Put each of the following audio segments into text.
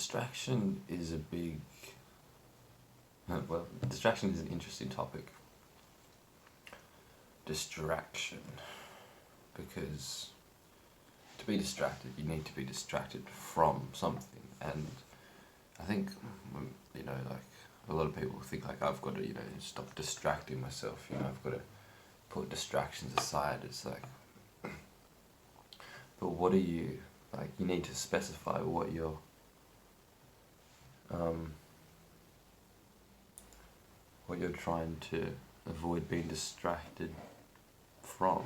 Distraction is a big. Well, distraction is an interesting topic. Distraction. Because to be distracted, you need to be distracted from something. And I think, like, a lot of people think, like, I've got to, stop distracting myself, I've got to put distractions aside. It's like, but what are you, like, you need to specify what you're trying to avoid being distracted from.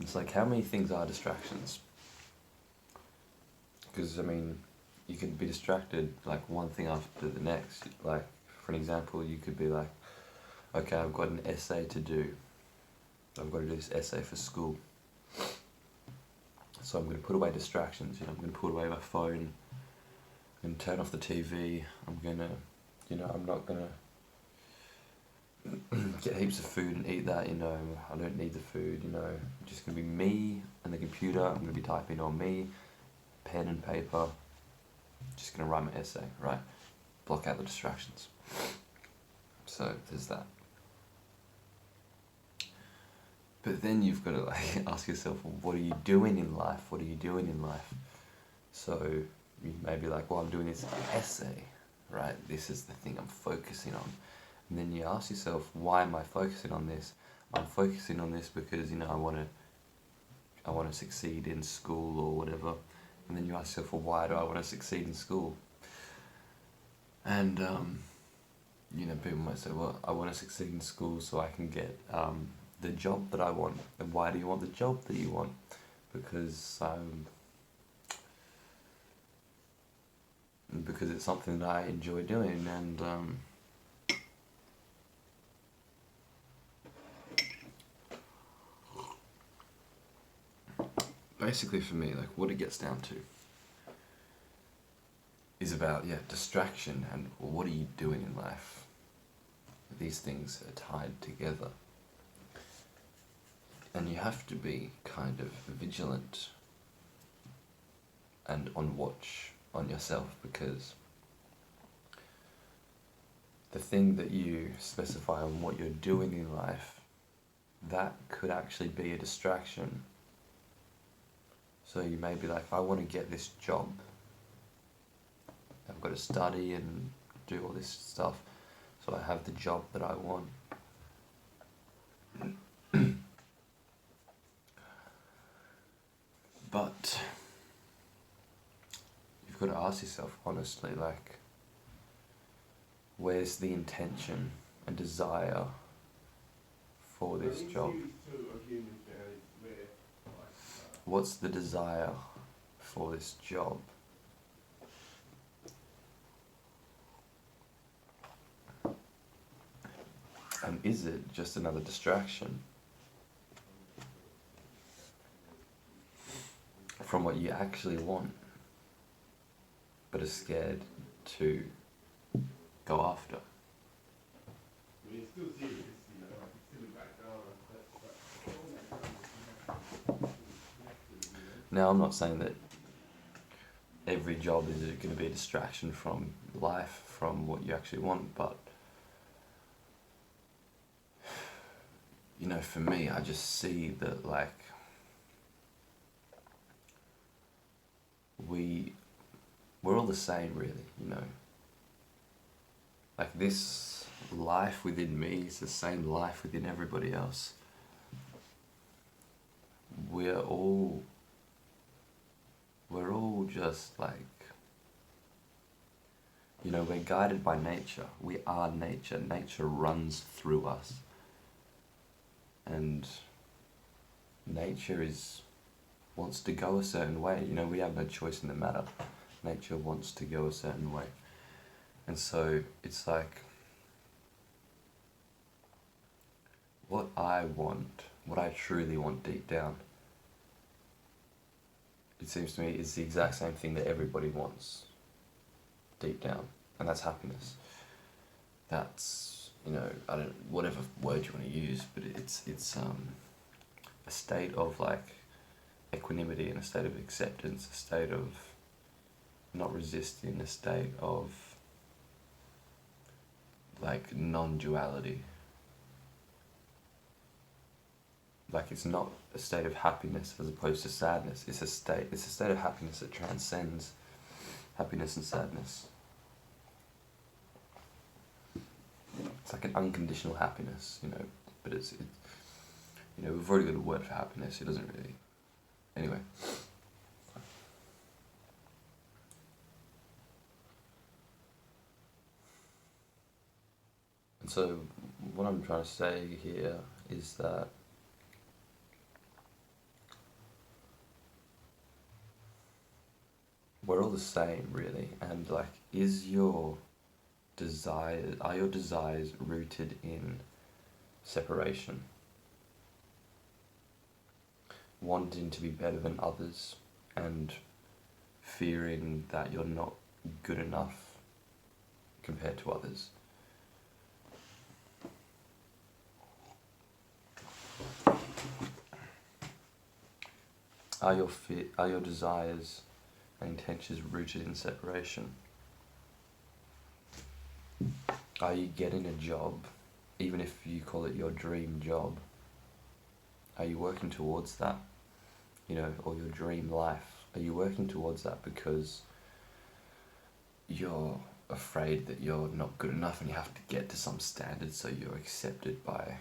It's like, how many things are distractions? Because, you could be distracted, like, one thing after the next. Like, for an example, you could be like, okay, I've got an essay to do. I've got to do this essay for school. So I'm going to put away distractions, I'm going to put away my phone, I'm going to turn off the TV, I'm going to, I'm not going to get heaps of food and eat that, I don't need the food, I'm just going to be me and the computer, I'm going to be typing on me, pen and paper, just going to write my essay, right? Block out the distractions. So there's that. But then you've got to, like, ask yourself, well, what are you doing in life? What are you doing in life? So you may be like, well, I'm doing this essay, right? This is the thing I'm focusing on. And then you ask yourself, why am I focusing on this? I'm focusing on this because, I want to succeed in school or whatever. And then you ask yourself, well, why do I want to succeed in school? And, people might say, well, I want to succeed in school so I can get the job that I want. And why do you want the job that you want? Because it's something that I enjoy doing, and basically for me, like, what it gets down to is about, distraction and, well, what are you doing in life? These things are tied together. And you have to be kind of vigilant and on watch on yourself, because the thing that you specify on what you're doing in life, that could actually be a distraction. So you may be like, I want to get this job. I've got to study and do all this stuff so I have the job that I want. But you've got to ask yourself honestly, like, where's the intention and desire for this job? What's the desire for this job? And is it just another distraction from what you actually want, but are scared to go after? Now, I'm not saying that every job is going to be a distraction from life, from what you actually want, but for me, I just see that, like, we're all the same, really, Like, this life within me is the same life within everybody else. We're all just, like, we're guided by nature. We are nature. Nature runs through us. And nature wants to go a certain way. We have no choice in the matter. Nature wants to go a certain way. And so it's like, what I want, what I truly want deep down, it seems to me, is the exact same thing that everybody wants deep down. And that's happiness. That's you know, I don't, whatever word you want to use, but it's a state of like equanimity and a state of acceptance, a state of not resisting, a state of like non-duality. Like it's not a state of happiness as opposed to sadness. It's a state of happiness that transcends happiness and sadness. It's like an unconditional happiness, you know, but you know, we've already got a word for happiness. It doesn't really. Anyway. And so, what I'm trying to say here is that we're all the same, really, and like, are your desires rooted in separation? Wanting to be better than others and fearing that you're not good enough compared to others. Are your desires and intentions rooted in separation? Are you getting a job, even if you call it your dream job? Are you working towards that? You know, or your dream life? Are you working towards that because you're afraid that you're not good enough and you have to get to some standard so you're accepted by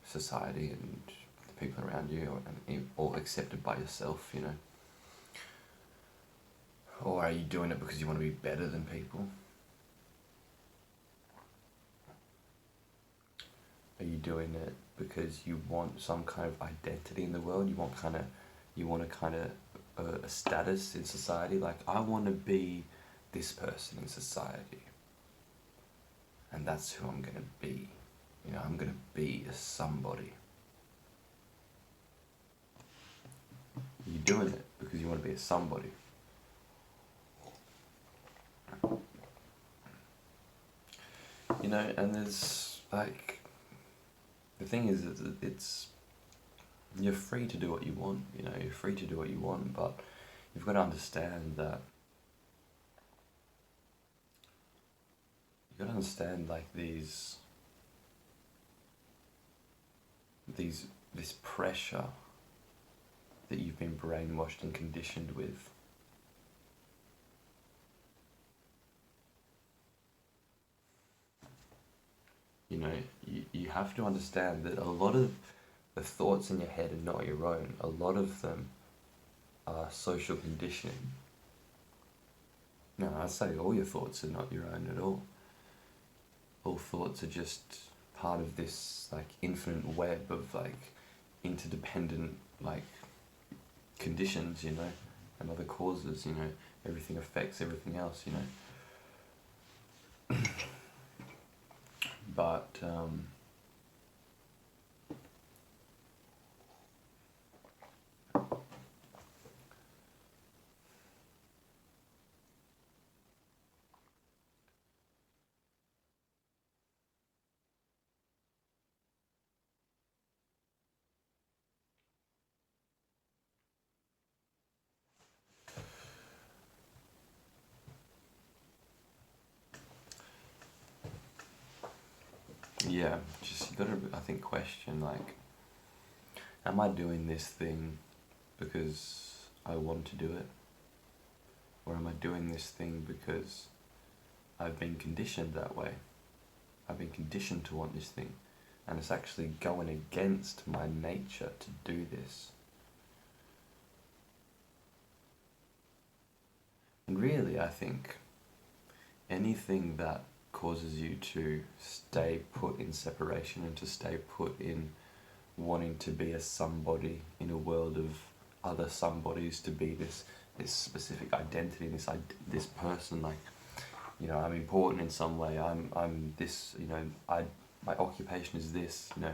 society and the people around you, or accepted by yourself, you know? Or are you doing it because you want to be better than people? Are you doing it because you want some kind of identity in the world? You want a status in society? Like, I want to be this person in society, and that's who I'm going to be. You know, I'm going to be a somebody. You're doing it because you want to be a somebody. You know, and there's like, the thing is that you're free to do what you want, you know, you're free to do what you want, but you've got to understand that, like this pressure that you've been brainwashed and conditioned with. You know, you have to understand that a lot of the thoughts in your head are not your own. A lot of them are social conditioning. No, I'd say all your thoughts are not your own at all. All thoughts are just part of this like infinite web of like interdependent like conditions, you know, and other causes, you know. Everything affects everything else, you know. But yeah, just you gotta, I think, question like, am I doing this thing because I want to do it? Or am I doing this thing because I've been conditioned that way? I've been conditioned to want this thing, and it's actually going against my nature to do this. And really, I think anything that causes you to stay put in separation and to stay put in wanting to be a somebody in a world of other somebodies, to be this specific identity, this person, like, you know, I'm important in some way, I'm this, you know, my occupation is this, you know,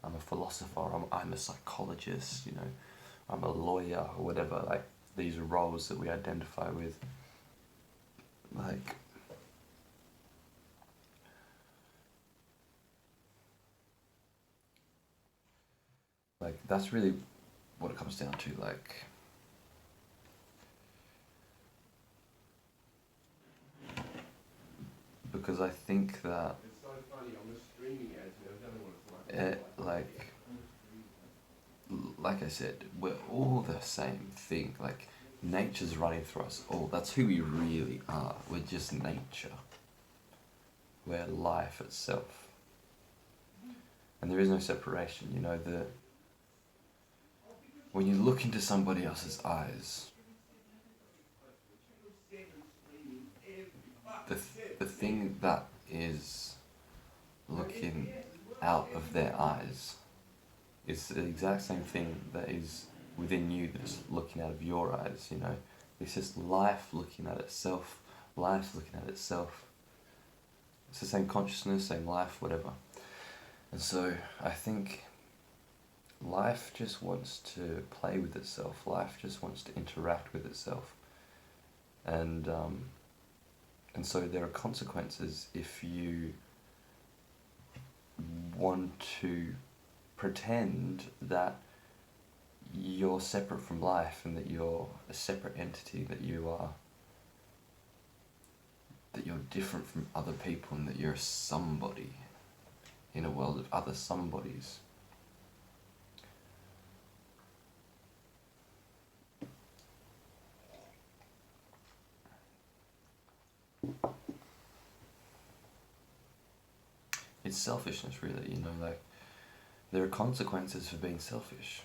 I'm a philosopher, I'm a psychologist, you know, I'm a lawyer, or whatever, like, these roles that we identify with, like, Like, that's really what it comes down to, like, because I think that like I said, we're all the same thing. Like, nature's running through us all. That's who we really are. We're just nature. We're life itself. And there is no separation, you know, when you look into somebody else's eyes, the thing that is looking out of their eyes is the exact same thing that is within you that's looking out of your eyes, you know. It's just life looking at itself, life looking at itself. It's the same consciousness, same life, whatever. And so I think life just wants to play with itself. Life just wants to interact with itself. And so there are consequences if you want to pretend that you're separate from life and that you're a separate entity, that you're different from other people and that you're somebody in a world of other somebodies. It's selfishness, really, you know, like, there are consequences for being selfish.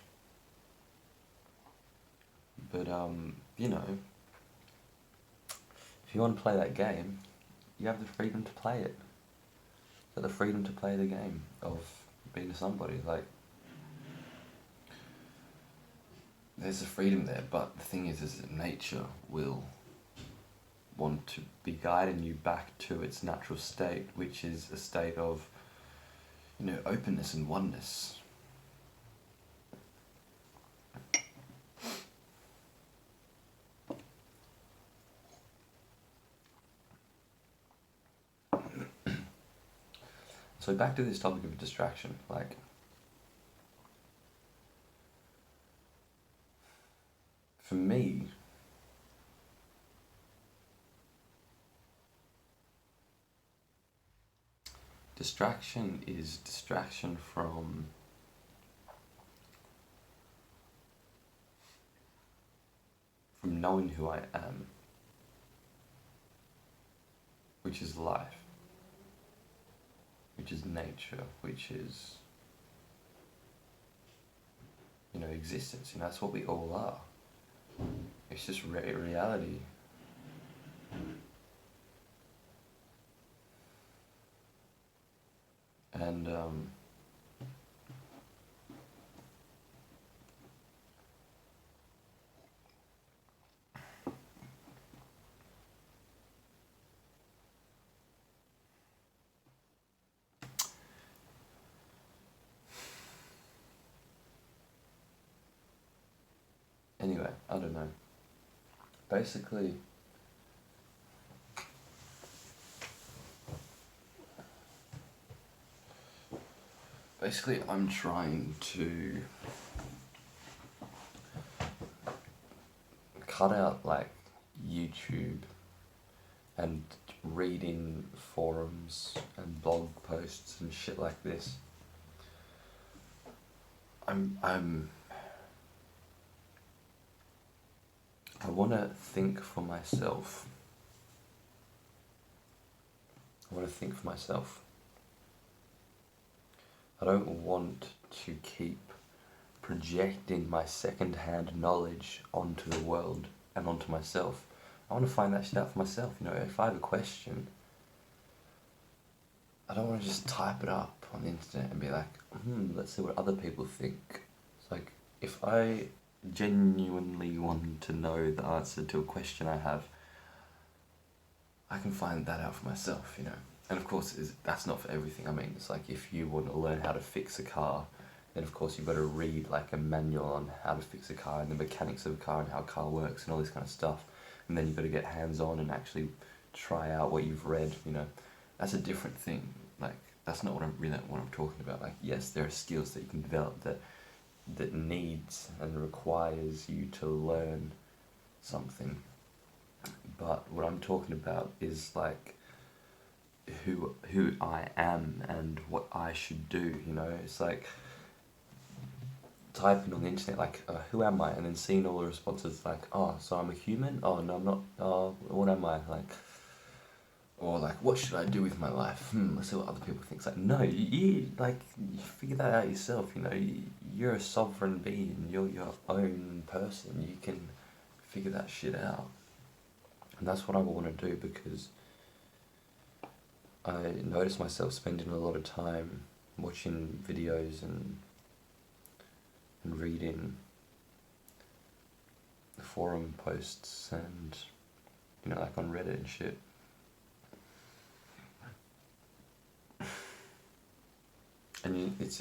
But, you know, if you want to play that game, you have the freedom to play it. You have the freedom to play the game of being somebody, like, there's a freedom there, but the thing is that nature will want to be guiding you back to its natural state, which is a state of, you know, openness and oneness. So back to this topic of distraction, like, for me, distraction is distraction from knowing who I am, which is life, which is nature, which is, you know, existence. You know, that's what we all are. It's just reality. And anyway, I don't know. Basically, I'm trying to cut out, like, YouTube and reading forums and blog posts and shit like this. I want to think for myself. I don't want to keep projecting my second-hand knowledge onto the world and onto myself. I want to find that shit out for myself, you know. If I have a question, I don't want to just type it up on the internet and be like, let's see what other people think. It's like, if I genuinely want to know the answer to a question I have, I can find that out for myself, you know. And of course, that's not for everything. I mean, it's like, if you want to learn how to fix a car, then of course you've got to read, like, a manual on how to fix a car and the mechanics of a car and how a car works and all this kind of stuff. And then you've got to get hands-on and actually try out what you've read, you know. That's a different thing. Like, that's not what I'm talking about. Like, yes, there are skills that you can develop that that needs and requires you to learn something. But what I'm talking about is like who I am and what I should do, you know? It's like typing on the internet like who am I, and then seeing all the responses like, oh, so I'm a human? Oh no, I'm not. Oh, what am I? Like, or like, what should I do with my life? Let's see what other people think. It's like, no, you figure that out yourself. You know, you're a sovereign being. You're your own person. You can figure that shit out. And that's what I want to do, because I notice myself spending a lot of time watching videos and reading forum posts and, you know, like on Reddit and shit. And it's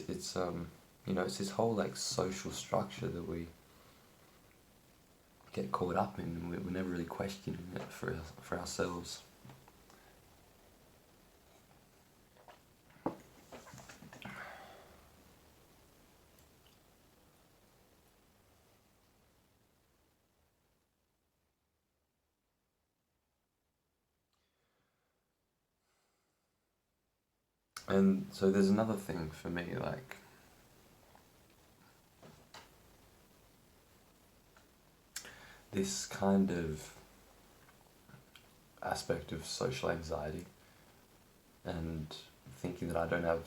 you know, it's this whole like social structure that we get caught up in, and we're never really questioning it for ourselves. And so there's another thing for me, like, this kind of aspect of social anxiety and thinking that I don't have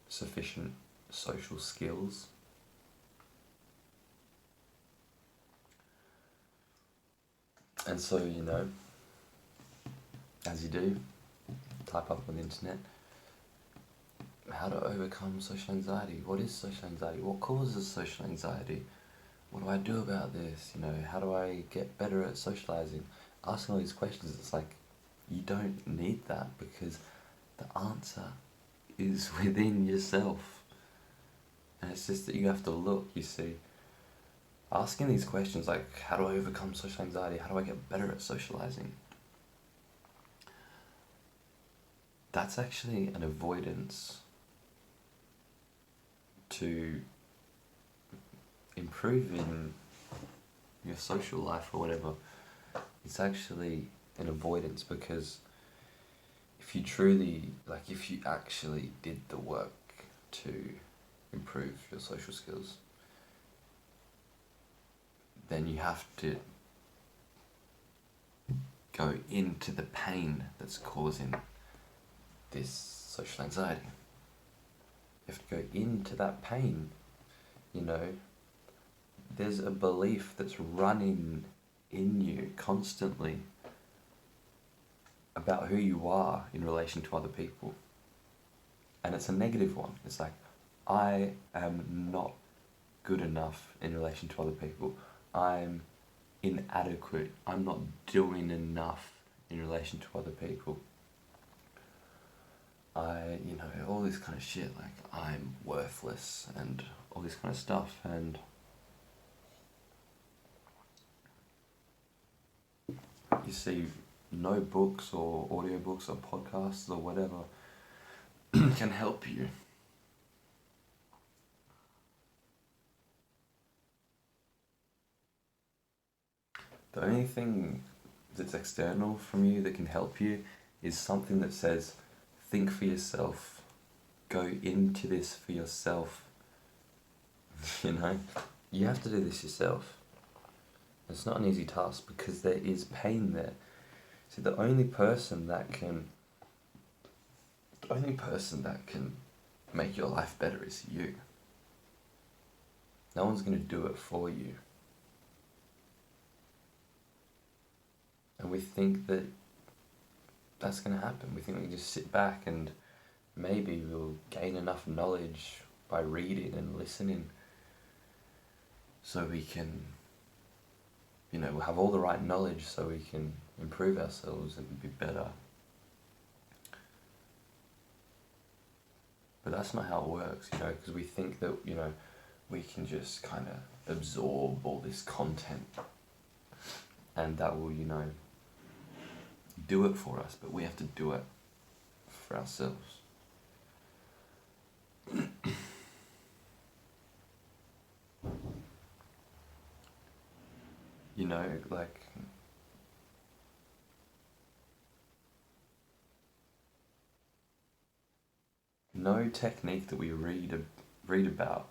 sufficient social skills. And so, you know, as you do, type up on the internet, how to overcome social anxiety. What is social anxiety? What causes social anxiety? What do I do about this? You know, how do I get better at socializing? Asking all these questions, it's like, you don't need that, because the answer is within yourself. And it's just that you have to look, you see. Asking these questions like, how do I overcome social anxiety? How do I get better at socializing? That's actually an avoidance to improve in your social life or whatever. It's actually an avoidance, because if you actually did the work to improve your social skills, then you have to go into the pain that's causing this social anxiety. You have to go into that pain, you know. There's a belief that's running in you constantly about who you are in relation to other people. And it's a negative one. It's like, I am not good enough in relation to other people. I'm inadequate. I'm not doing enough in relation to other people. You know, all this kind of shit, like, I'm worthless and all this kind of stuff. And you see, no books or audiobooks or podcasts or whatever can help you. The only thing that's external from you that can help you is something that says, think for yourself, go into this for yourself. You know, you have to do this yourself. It's not an easy task, because there is pain there. See, the only person that can make your life better is you. No one's going to do it for you. And we think that that's going to happen. We think we can just sit back and maybe we'll gain enough knowledge by reading and listening, so we can, you know, we'll have all the right knowledge so we can improve ourselves and be better. But that's not how it works, you know, because we think that, you know, we can just kind of absorb all this content and that will, you know, do it for us, but we have to do it for ourselves. like, no technique that we read about,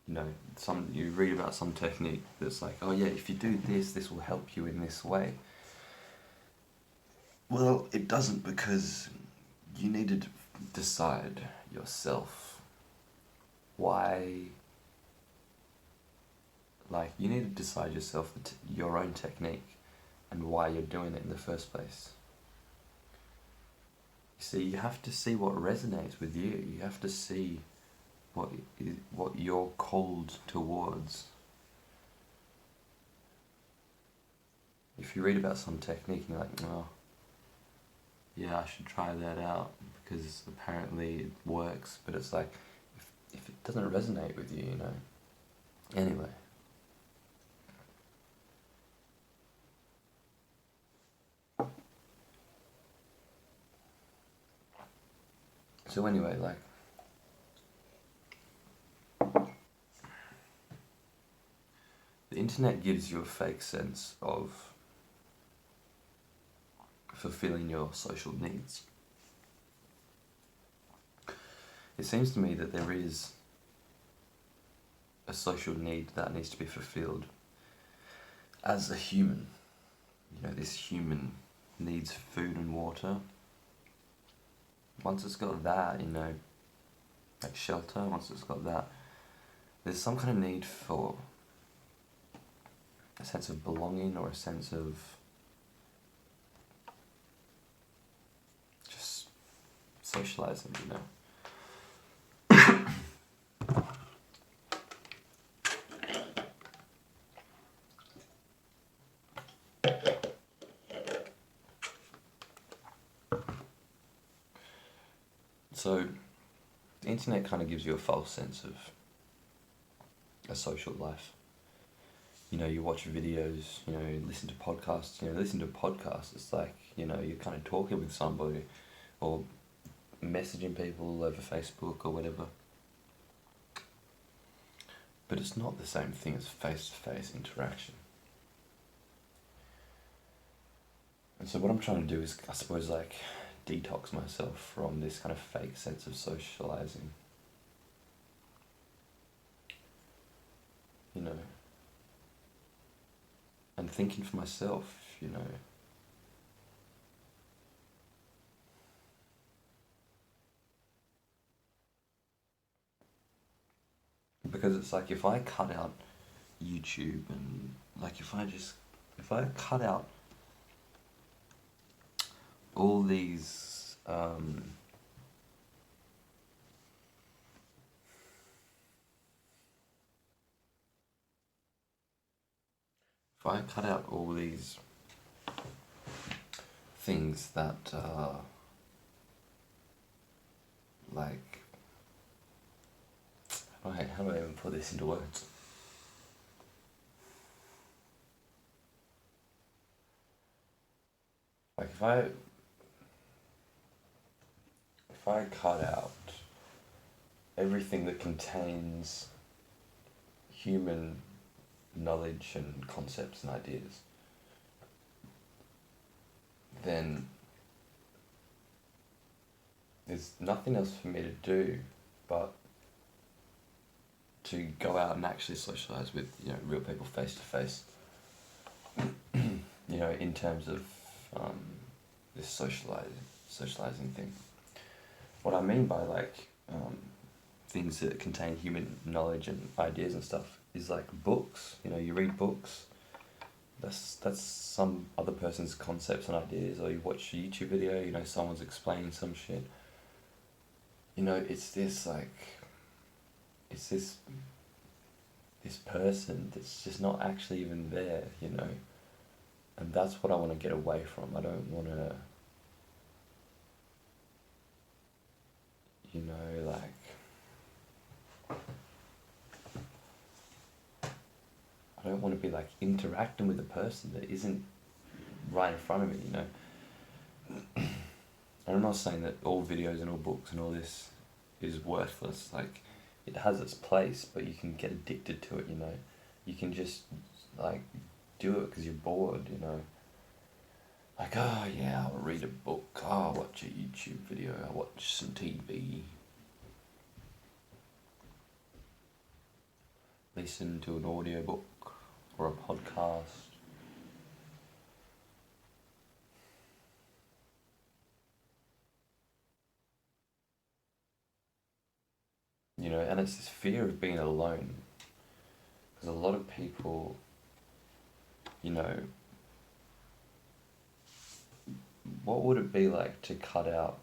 you read about some technique that's like, oh yeah, if you do this, this will help you in this way. Well, it doesn't, because you need to decide yourself why. Like, you need to decide yourself your own technique and why you're doing it in the first place. You see, you have to see what resonates with you. You have to see what you're called towards. If you read about some technique and you're like, oh, yeah, I should try that out because apparently it works, but it's like, if it doesn't resonate with you, Anyway. So anyway, like, the internet gives you a fake sense of fulfilling your social needs. It seems to me that there is a social need that needs to be fulfilled as a human. This human needs food and water. Once it's got that, like shelter, once it's got that, there's some kind of need for a sense of belonging or a sense of just socializing, So, the internet kind of gives you a false sense of a social life. You watch videos, listen to podcasts. Listen to a podcast, it's like, you're kind of talking with somebody or messaging people over Facebook or whatever. But it's not the same thing as face-to-face interaction. And so what I'm trying to do is, I suppose, like, detox myself from this kind of fake sense of socializing. And thinking for myself, Because it's like, if I cut out YouTube and, like, if I cut out all these, if I cut out all these things that, like, how do I even put this into words? Like, if I cut out everything that contains human knowledge and concepts and ideas, then there's nothing else for me to do but to go out and actually socialise with, real people face to face. In terms of this socialising thing. What I mean by, like, things that contain human knowledge and ideas and stuff is like books. You read books. That's some other person's concepts and ideas, or you watch a YouTube video. Someone's explaining some shit. It's this, like, it's this person that's just not actually even there. And that's what I want to get away from. I don't want to, like, I don't want to be, like, interacting with a person that isn't right in front of me, And I'm not saying that all videos and all books and all this is worthless. Like, it has its place, but you can get addicted to it, You can just, like, do it because you're bored, you know. Like, oh yeah, I'll read a book, oh, I'll watch a YouTube video, I'll watch some TV, listen to an audiobook or a podcast. You know, and it's this fear of being alone. Because a lot of people, you know, what would it be like to cut out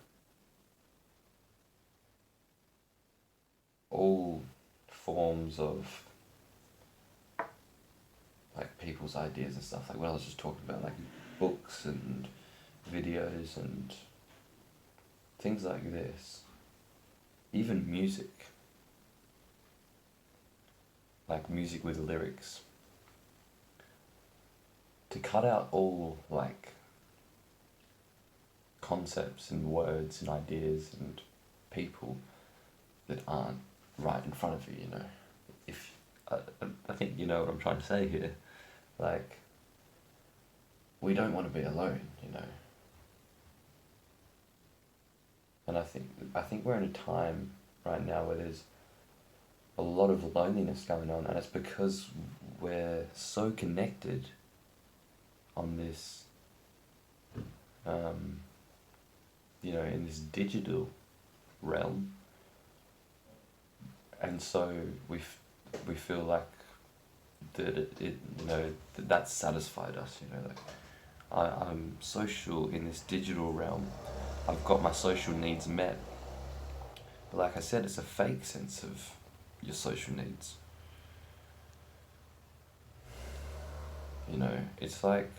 all forms of like people's ideas and stuff, like what I was just talking about, like books and videos and things like this, even music, like music with lyrics, to cut out all like concepts and words and ideas and people that aren't right in front of you, you know. If I think you know what I'm trying to say here. Like, we don't want to be alone, you know. And I think we're in a time right now where there's a lot of loneliness going on, and it's because we're so connected on this, you know, in this digital realm, and so we feel like that it you know that's satisfied us, you know. Like, I'm social in this digital realm, I've got my social needs met, but like I said, it's a fake sense of your social needs. You know, it's like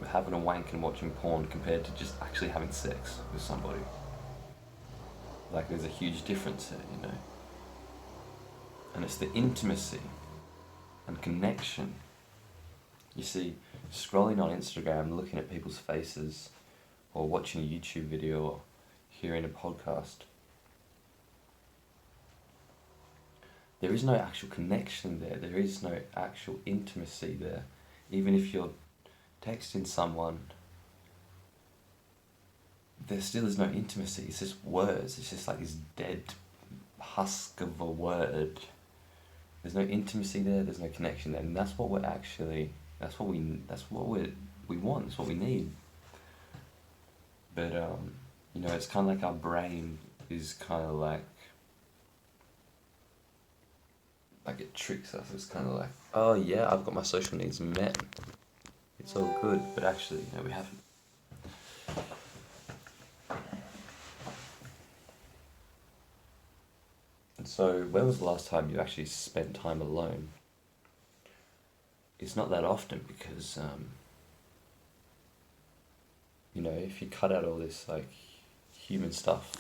having a wank and watching porn compared to just actually having sex with somebody. Like, there's a huge difference there, you know. And it's the intimacy and connection. You see, scrolling on Instagram, looking at people's faces, or watching a YouTube video, or hearing a podcast, there is no actual connection there. There is no actual intimacy there. Even if you're texting someone, there still is no intimacy. It's just words. It's just like this dead husk of a word. There's no intimacy there. There's no connection there, and that's what we're actually. That's what we want. That's what we need. But you know, it's kind of like our brain is kind of like it tricks us. It's kind of like, oh yeah, I've got my social needs met. It's all good, but actually, no, we haven't. And so, when was the last time you actually spent time alone? It's not that often because, you know, if you cut out all this like human stuff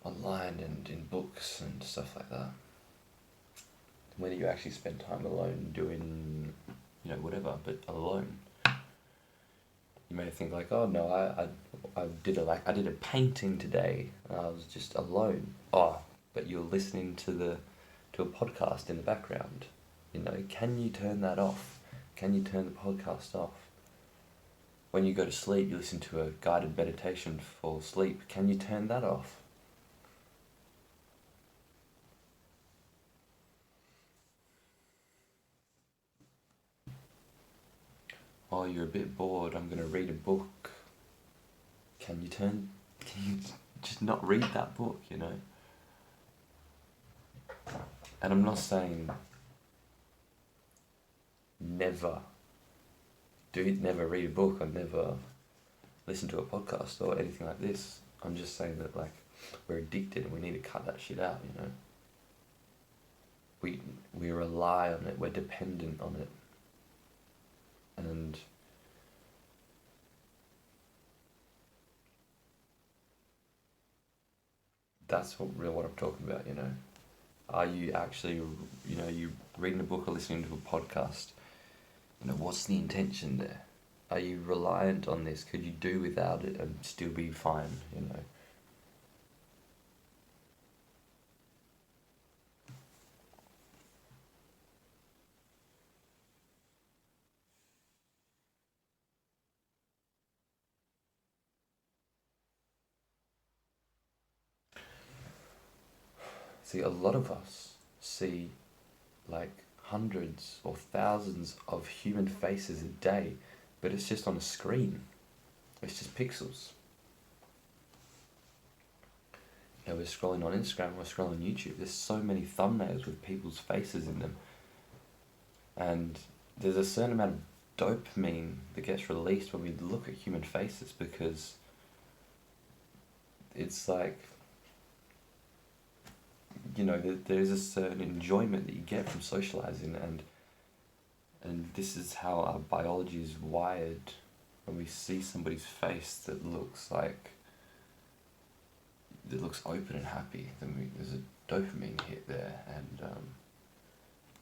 online and in books and stuff like that, when do you actually spend time alone doing, you know, whatever, but alone? You may think like, oh no, I did a painting today, and I was just alone. Oh, but you're listening to a podcast in the background. You know, can you turn that off? Can you turn the podcast off? When you go to sleep, you listen to a guided meditation for sleep. Can you turn that off? Oh, you're a bit bored, I'm going to read a book. Can you just not read that book, you know? And I'm not saying never read a book or never listen to a podcast or anything like this. I'm just saying that, like, we're addicted and we need to cut that shit out, you know? We rely on it, we're dependent on it. And that's what I'm talking about, you know. Are you actually, you know, you reading a book or listening to a podcast? You know, what's the intention there? Are you reliant on this? Could you do without it and still be fine, you know? See, a lot of us see like hundreds or thousands of human faces a day, but it's just on a screen. It's just pixels. You know, we're scrolling on Instagram, we're scrolling YouTube. There's so many thumbnails with people's faces in them. And there's a certain amount of dopamine that gets released when we look at human faces, because it's like, you know, there's a certain enjoyment that you get from socializing, and this is how our biology is wired. When we see somebody's face that looks open and happy, then there's a dopamine hit there, and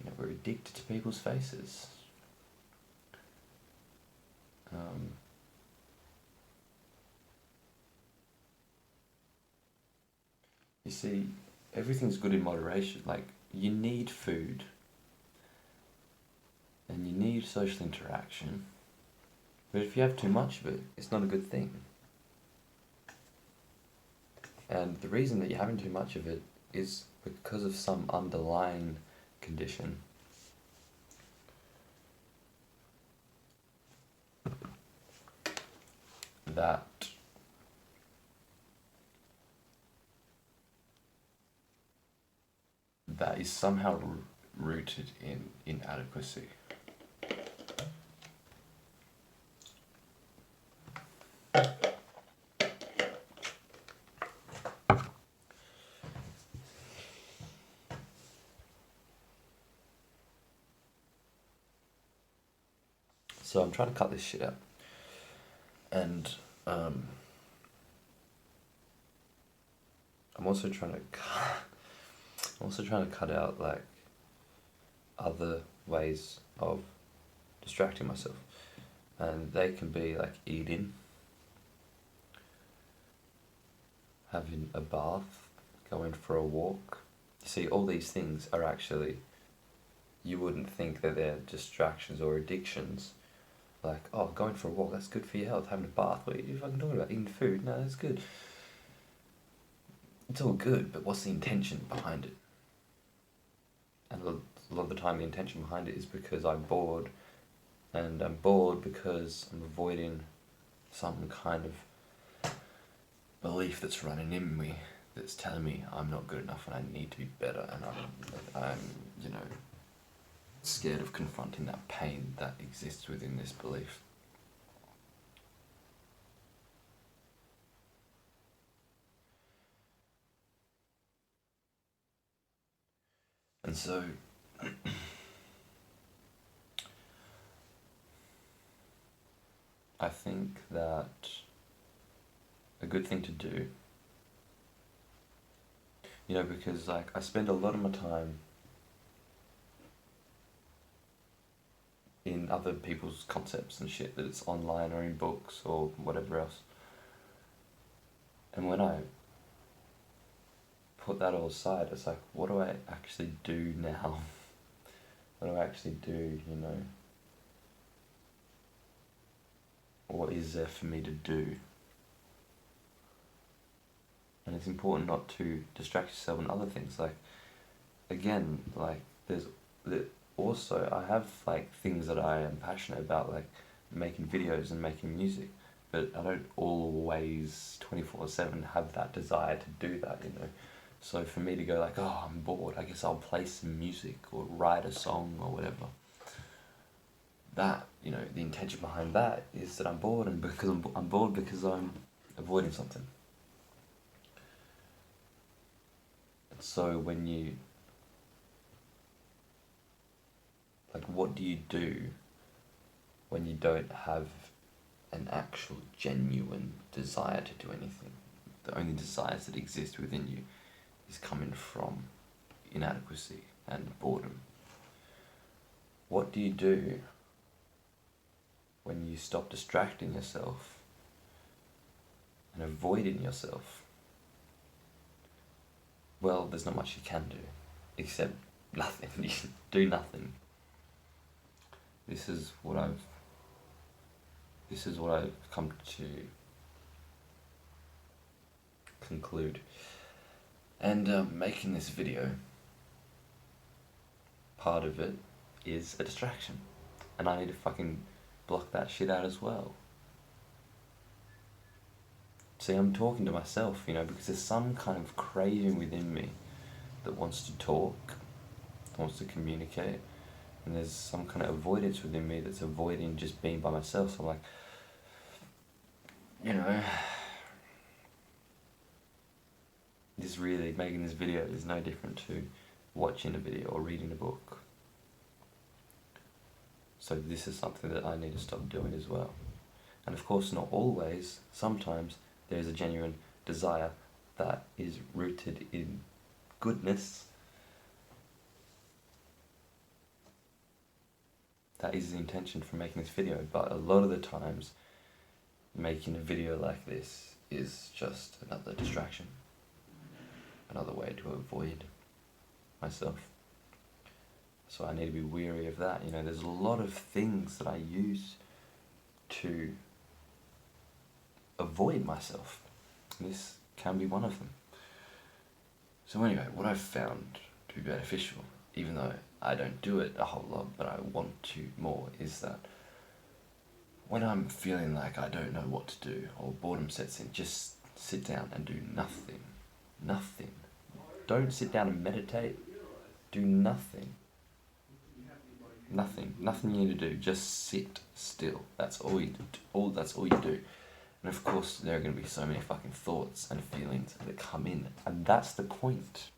you know, we're addicted to people's faces. You see, everything's good in moderation. Like, you need food, and you need social interaction, but if you have too much of it, it's not a good thing. And the reason that you're having too much of it is because of some underlying condition. That is somehow rooted in inadequacy. So I'm trying to cut this shit out, and I'm also trying to cut out like other ways of distracting myself, and they can be like eating, having a bath, going for a walk. You see, all these things are actually, you wouldn't think that they're distractions or addictions. Like, oh, going for a walk, that's good for your health. Having a bath, what are you fucking talking about? Eating food, no, that's good. It's all good, but what's the intention behind it? And a lot of the time the intention behind it is because I'm bored, and I'm bored because I'm avoiding some kind of belief that's running in me, that's telling me I'm not good enough and I need to be better, and I'm you know, scared of confronting that pain that exists within this belief. And so I think that a good thing to do, you know, because like I spend a lot of my time in other people's concepts and shit, that it's online or in books or whatever else. And when I put that all aside, it's like, what do I actually do now? What do I actually do, you know? What is there for me to do? And it's important not to distract yourself on other things. Like, again, like, also, I have like things that I am passionate about, like making videos and making music, but I don't always 24/7 have that desire to do that, you know. So for me to go like, oh, I'm bored, I guess I'll play some music or write a song or whatever. That, you know, the intention behind that is that I'm bored, and because I'm bored because I'm avoiding something. So when you, like, what do you do when you don't have an actual genuine desire to do anything? The only desires that exist within you is coming from inadequacy and boredom. What do you do when you stop distracting yourself and avoiding yourself? Well, there's not much you can do, except nothing. You do nothing. This is what I've come to conclude. And making this video, part of it is a distraction. And I need to fucking block that shit out as well. See, I'm talking to myself, you know, because there's some kind of craving within me that wants to talk, that wants to communicate, and there's some kind of avoidance within me that's avoiding just being by myself. So I'm like, you know, this really, making this video is no different to watching a video or reading a book. So this is something that I need to stop doing as well. And of course, not always. Sometimes there is a genuine desire that is rooted in goodness. That is the intention for making this video, but a lot of the times making a video like this is just another distraction, another way to avoid myself. So I need to be wary of that. You know, there's a lot of things that I use to avoid myself. This can be one of them. So anyway, what I've found to be beneficial, even though I don't do it a whole lot, but I want to more, is that when I'm feeling like I don't know what to do or boredom sets in, just sit down and do nothing. Nothing. Don't sit down and meditate. Do nothing. Nothing you need to do. Just sit still. That's all you do. That's all you do. And of course, there are going to be so many fucking thoughts and feelings that come in, and that's the point.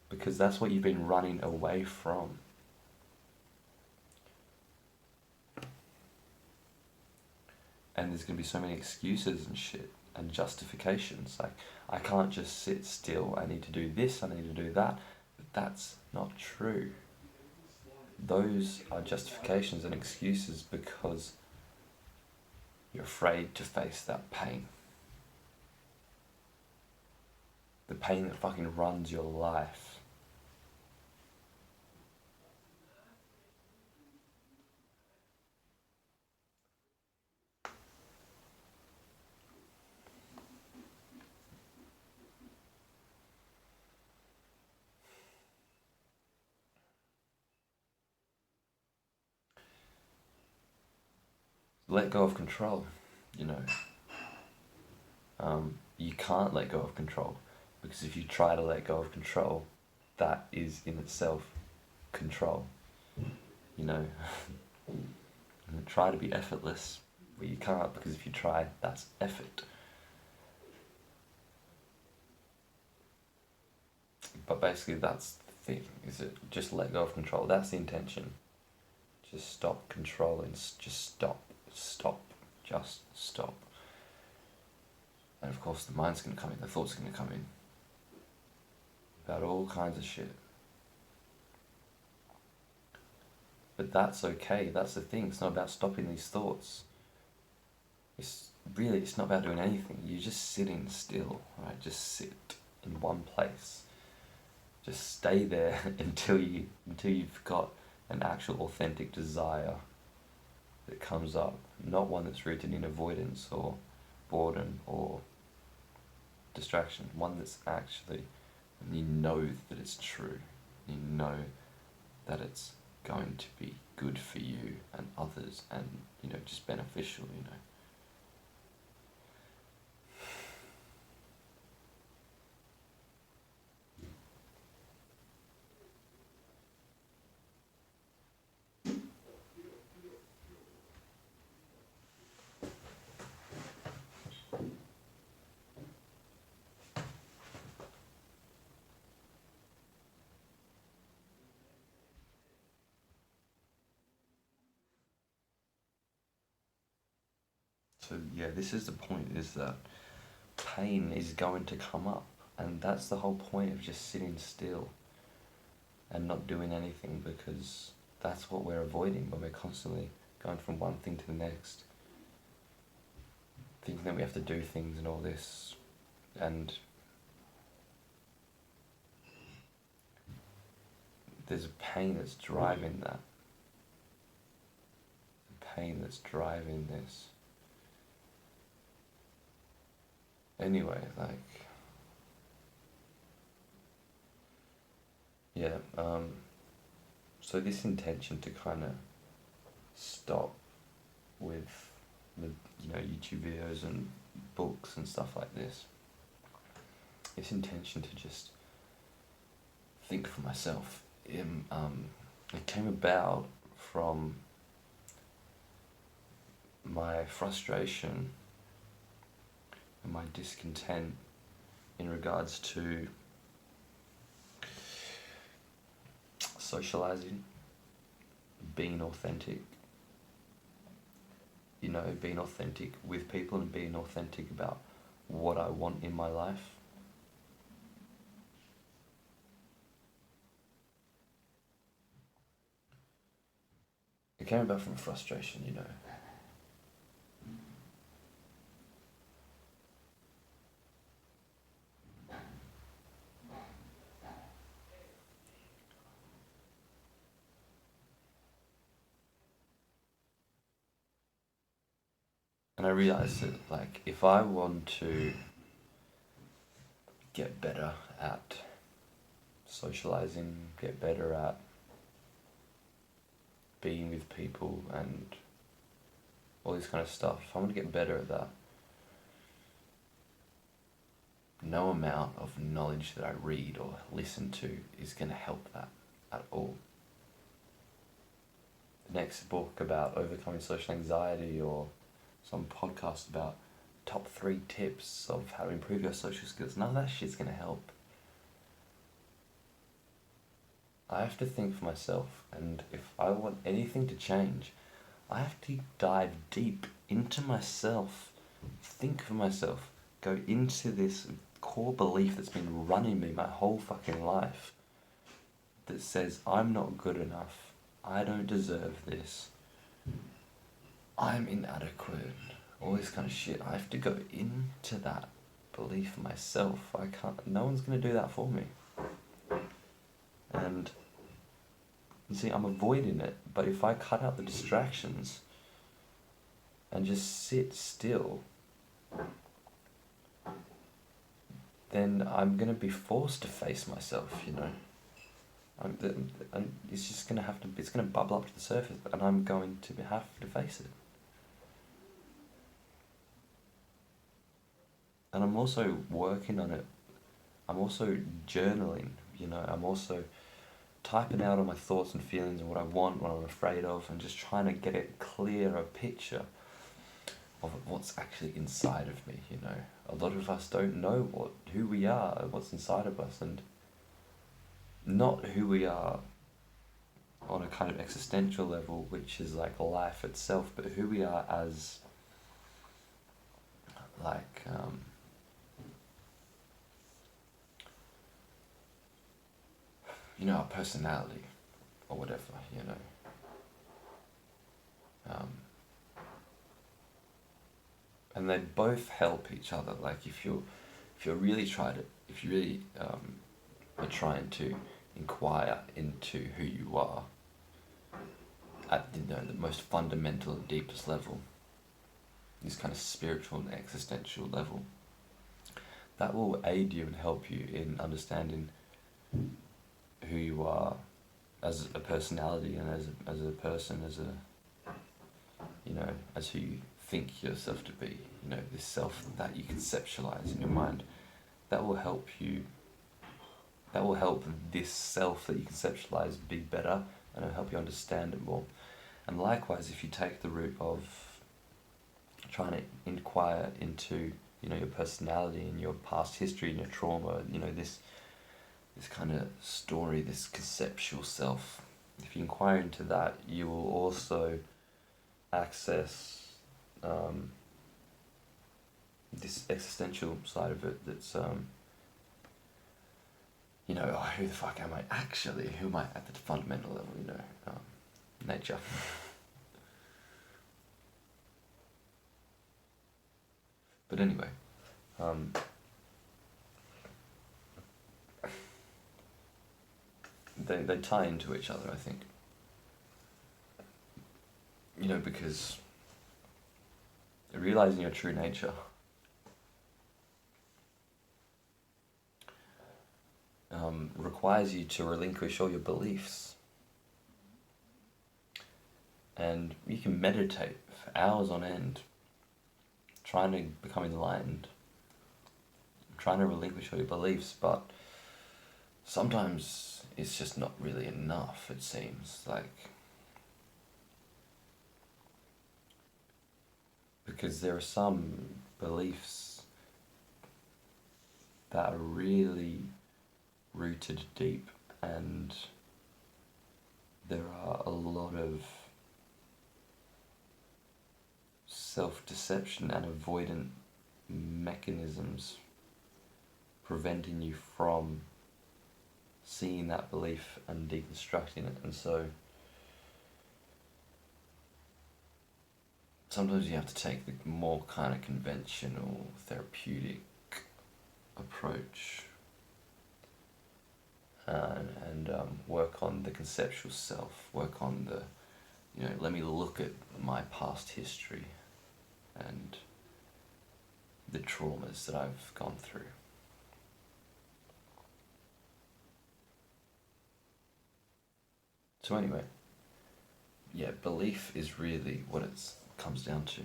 Because that's what you've been running away from. And there's going to be so many excuses and shit and justifications. Like, I can't just sit still. I need to do this. I need to do that. But that's not true. Those are justifications and excuses because you're afraid to face that pain. The pain that fucking runs your life. Let go of control, you know. You can't let go of control, because if you try to let go of control, that is in itself control. You know, try to be effortless, but you can't, because if you try, that's effort. But basically that's the thing, is it just let go of control. That's the intention. Just stop controlling, just stop, just stop. And of course the mind's going to come in, the thoughts are going to come in about all kinds of shit. But that's okay, that's the thing, it's not about stopping these thoughts. It's not about doing anything, you're just sitting still, right? Just sit in one place. Just stay there until you've got an actual authentic desire that comes up, not one that's rooted in avoidance or boredom or distraction, one that's actually, you know that it's true, you know that it's going to be good for you and others and, you know, just beneficial, you know. So yeah, this is the point, is that pain is going to come up, and that's the whole point of just sitting still and not doing anything, because that's what we're avoiding when we're constantly going from one thing to the next, thinking that we have to do things and all this, and there's a pain that's driving that, the pain that's driving this. Anyway, like, yeah, so this intention to kind of stop with the, YouTube videos and books and stuff like this intention to just think for myself, it came about from my frustration and my discontent in regards to socializing, being authentic, being authentic with people and being authentic about what I want in my life. It came about from frustration. And I realized that, like, if I want to get better at socializing, get better at being with people and all this kind of stuff, if I want to get better at that, no amount of knowledge that I read or listen to is going to help that at all. The next book about overcoming social anxiety or some podcast about top 3 tips of how to improve your social skills, none of that shit's going to help. I have to think for myself, and if I want anything to change, I have to dive deep into myself, think for myself, go into this core belief that's been running me my whole fucking life that says I'm not good enough, I don't deserve this, I'm inadequate, all this kind of shit. I have to go into that belief myself. No one's going to do that for me. And you see, I'm avoiding it, but if I cut out the distractions and just sit still, then I'm going to be forced to face myself, it's just going to it's going to bubble up to the surface, and I'm going to have to face it. And I'm also working on it. I'm also journaling, I'm also typing out all my thoughts and feelings and what I want, what I'm afraid of, and just trying to get a clearer picture of what's actually inside of me. A lot of us don't know who we are, what's inside of us, and not who we are on a kind of existential level, which is like life itself, but who we are as like our personality or whatever. And they both help each other. Like if you really are trying to inquire into who you are at the most fundamental and deepest level, this kind of spiritual and existential level, that will aid you and help you in understanding who you are as a personality and as a person, as who you think yourself to be, this self that you conceptualize in your mind. That will help this self that you conceptualize be better, and it'll help you understand it more. And likewise, if you take the route of trying to inquire into your personality and your past history and your trauma, this kind of story, this conceptual self, if you inquire into that, you will also access this existential side of it that's who the fuck am I actually? Who am I at the fundamental level? Nature. But anyway, they tie into each other, I think. Because realizing your true nature requires you to relinquish all your beliefs. And you can meditate for hours on end, trying to become enlightened, trying to relinquish all your beliefs, but sometimes it's just not really enough, it seems like. Because there are some beliefs that are really rooted deep, and there are a lot of self-deception and avoidant mechanisms preventing you from seeing that belief and deconstructing it. And so sometimes you have to take the more kind of conventional therapeutic approach and work on the conceptual self, work on the, let me look at my past history and the traumas that I've gone through. So anyway, yeah, belief is really what it comes down to.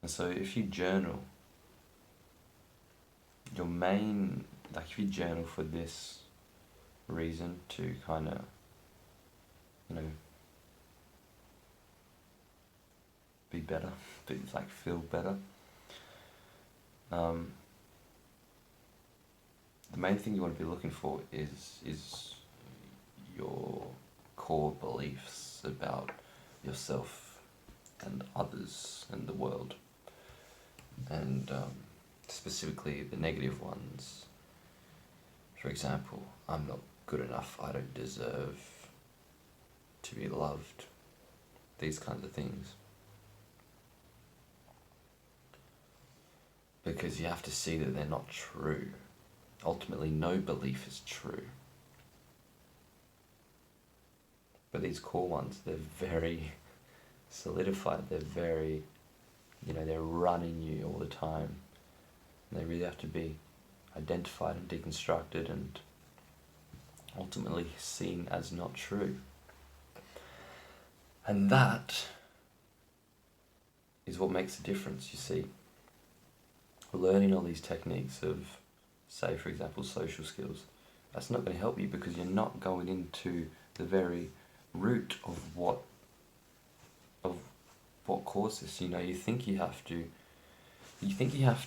And so if you journal, if you journal for this reason, to kind of, be better, feel better, the main thing you want to be looking for is your core beliefs about yourself and others and the world, and specifically the negative ones. For example, I'm not good enough, I don't deserve to be loved, these kinds of things. Because you have to see that they're not true. Ultimately, no belief is true. But these core ones, they're very solidified, they're very, they're running you all the time. And they really have to be identified and deconstructed and ultimately seen as not true. And that is what makes a difference, you see. Learning all these techniques of, say for example, social skills, that's not going to help you because you're not going into the very root of what caused this. You think you have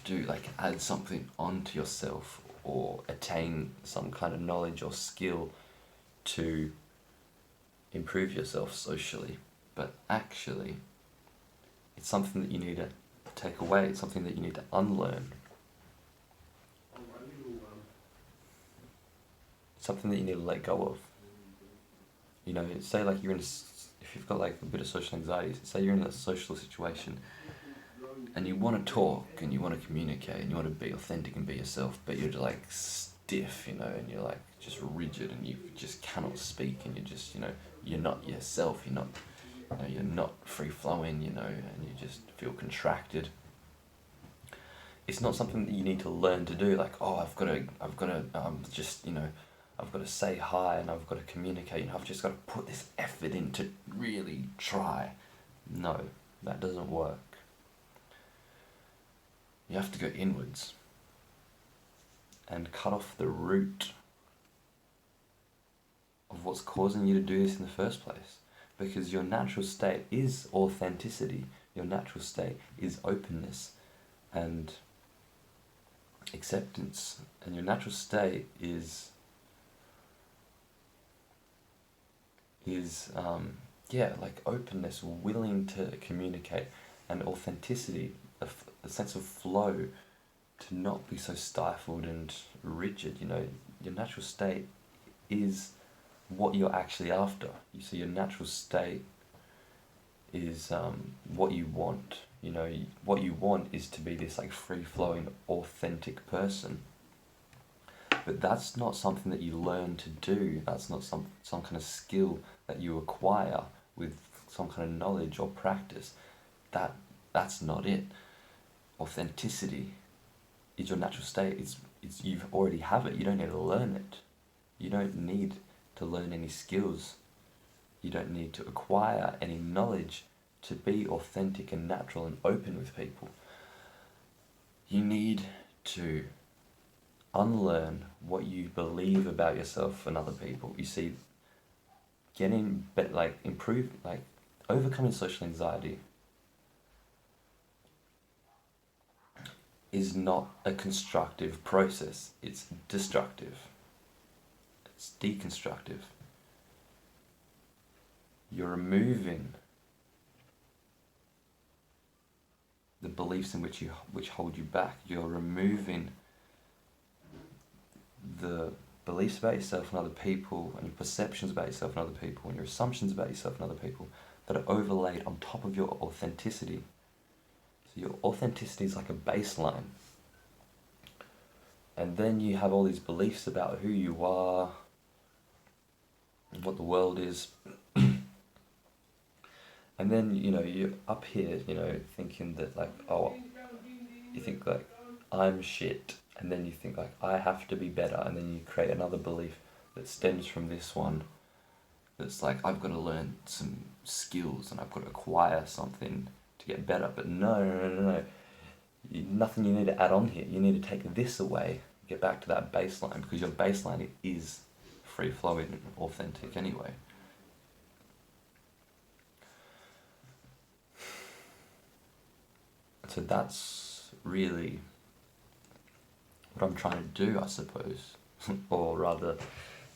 to like add something onto yourself or attain some kind of knowledge or skill to improve yourself socially, but actually it's something that you need to take away, it's something that you need to unlearn. Something that you need to let go of. Say like if you've got like a bit of social anxiety, say you're in a social situation and you want to talk and you want to communicate and you want to be authentic and be yourself, but you're like stiff, and you're like just rigid and you just cannot speak, and you're just, you're not yourself, you're not free flowing, and you just feel contracted. It's not something that you need to learn to do, like, oh, I've got to say hi and I've got to communicate, and I've just got to put this effort in to really try. No, that doesn't work. You have to go inwards and cut off the root of what's causing you to do this in the first place. Because your natural state is authenticity, your natural state is openness and acceptance, and your natural state is like openness, willing to communicate, and authenticity, a sense of flow, to not be so stifled and rigid. Your natural state is what you're actually after. You see, your natural state is what you want. What you want is to be this like free-flowing, authentic person. But that's not something that you learn to do. That's not some kind of skill that you acquire with some kind of knowledge or practice. That's not it. authenticity is your natural state. You already have it. You don't need to learn it. You don't need to learn any skills. You don't need to acquire any knowledge to be authentic and natural and open with people. You need to unlearn what you believe about yourself and other people. You see, overcoming social anxiety is not a constructive process. It's destructive. It's deconstructive. You're removing the beliefs in which hold you back. You're removing the beliefs about yourself and other people, and your perceptions about yourself and other people, and your assumptions about yourself and other people that are overlaid on top of your authenticity. So your authenticity is like a baseline. And then you have all these beliefs about who you are, and what the world is. And then, you're up here, thinking that you think I'm shit. And then you think I have to be better. And then you create another belief that stems from this one. That's I've got to learn some skills and I've got to acquire something to get better. But no. Nothing you need to add on here. You need to take this away, get back to that baseline, because your baseline is free-flowing and authentic anyway. So that's really what I'm trying to do, I suppose. Or rather,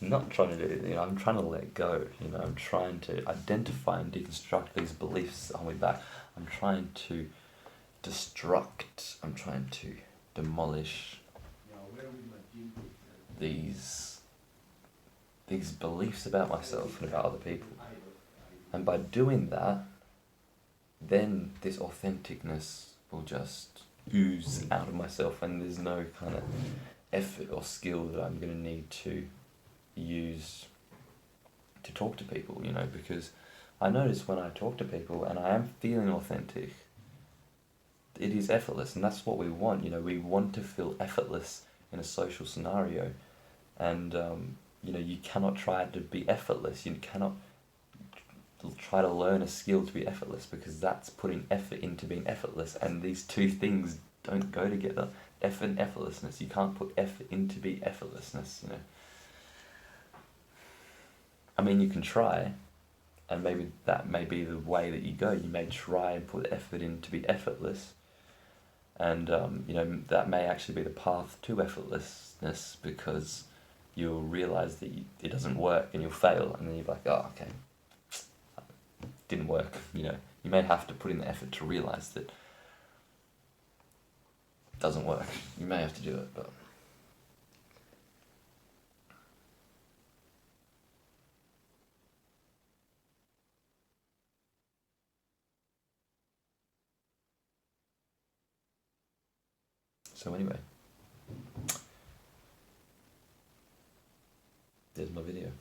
not trying to do, I'm trying to let go. I'm trying to identify and deconstruct these beliefs on my back. I'm trying to destruct, I'm trying to demolish these beliefs about myself and about other people. And by doing that, then this authenticness will just ooze out of myself, and there's no kind of effort or skill that I'm going to need to use to talk to people, because I notice when I talk to people and I am feeling authentic, it is effortless, and that's what we want. We want to feel effortless in a social scenario, and you cannot try to be effortless. You cannot try to learn a skill to be effortless, because that's putting effort into being effortless, and these two things don't go together. Effort and effortlessness. You can't put effort into be effortlessness. I mean, you can try, and maybe that may be the way that you go. You may try and put effort in to be effortless, and that may actually be the path to effortlessness, because you'll realize that it doesn't work and you'll fail, and then you're like, oh, okay, didn't work. You may have to put in the effort to realize that it doesn't work. You may have to do it, but so anyway, there's my video.